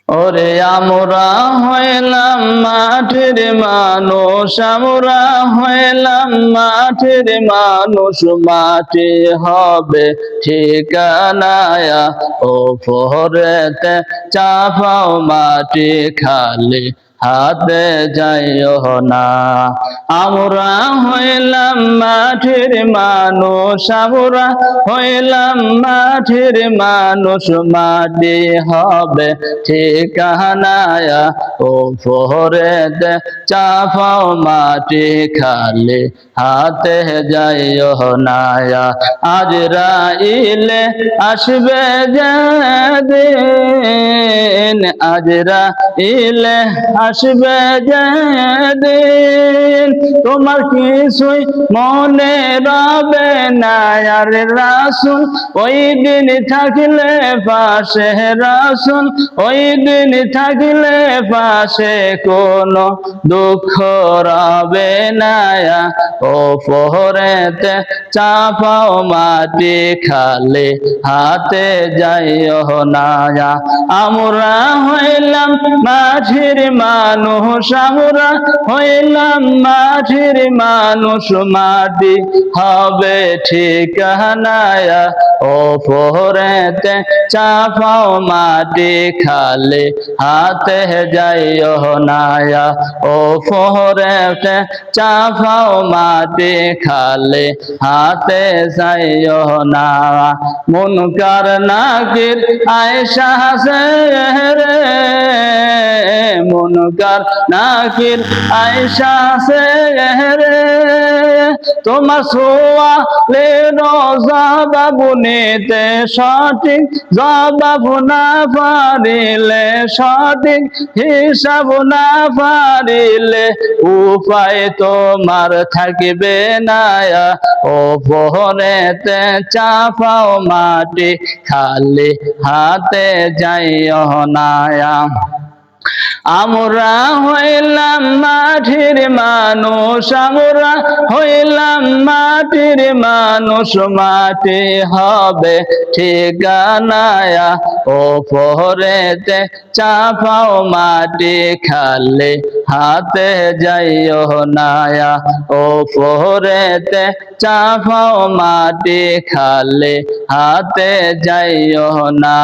ওরে আমরা হইলাম মাটির মানুষ, আমরা হইলাম মাটির মানুষ, মাটি হবে ঠিকানায়া। ও ফরেতে চাপাও মাটি খালি হাতে যাইও না। আমরা হইলাম মাটির মানুষ, আমরা হইলাম মাটির মানুষ, মাটি হবে ঠিকানায়া। ও ফরেতে চাপাও মাটি খালি হাতে যাইও না। আজরাইলে আসবে যেদিন, আজরাইলে আসবে যেদিন, তোমার কিছুই মনে রবে না আর রাসূল ওই দিন থাকলে পাশে, রাসূল ওই দিন থাকলে পাশে, কোনো দুঃখ রবে না। ও ফরেতে চাপাও মাটি খালি হাতে যাইও না। আমরা হইলাম মাটির মানুষ, আমরা হইলাম মাটির মানুষ, মাটি হবে ঠিকানায়া। ও ফরেতে চাপাও মাটি খালি হাতে যাইও না। ও ফরেতে চাপাও মাটি খালি হাতে যাইও না। মুনকার নাকির আয়েশা রে, মুনকার নাকির আয়েশা রে, তোমার সোয়ালের জবাব নিতে সঠিক জবাব না পারিলে, সঠিক হিসাব না পারিলে, উপায় তোমার থাকবে না। ও ফরেতে চাপাও মাটি খালি হাতে যাইও না। আমরা হইলাম মাটির মানুষ, আমরা হইলাম মাটির মানুষ, মাটি হবে ঠিকানায়া। ও ফরেতে চাপাও মাটি খালি হাতে যাইও না। ও ফরেতে চাপাও মাটি খালি হাতে যাইও না।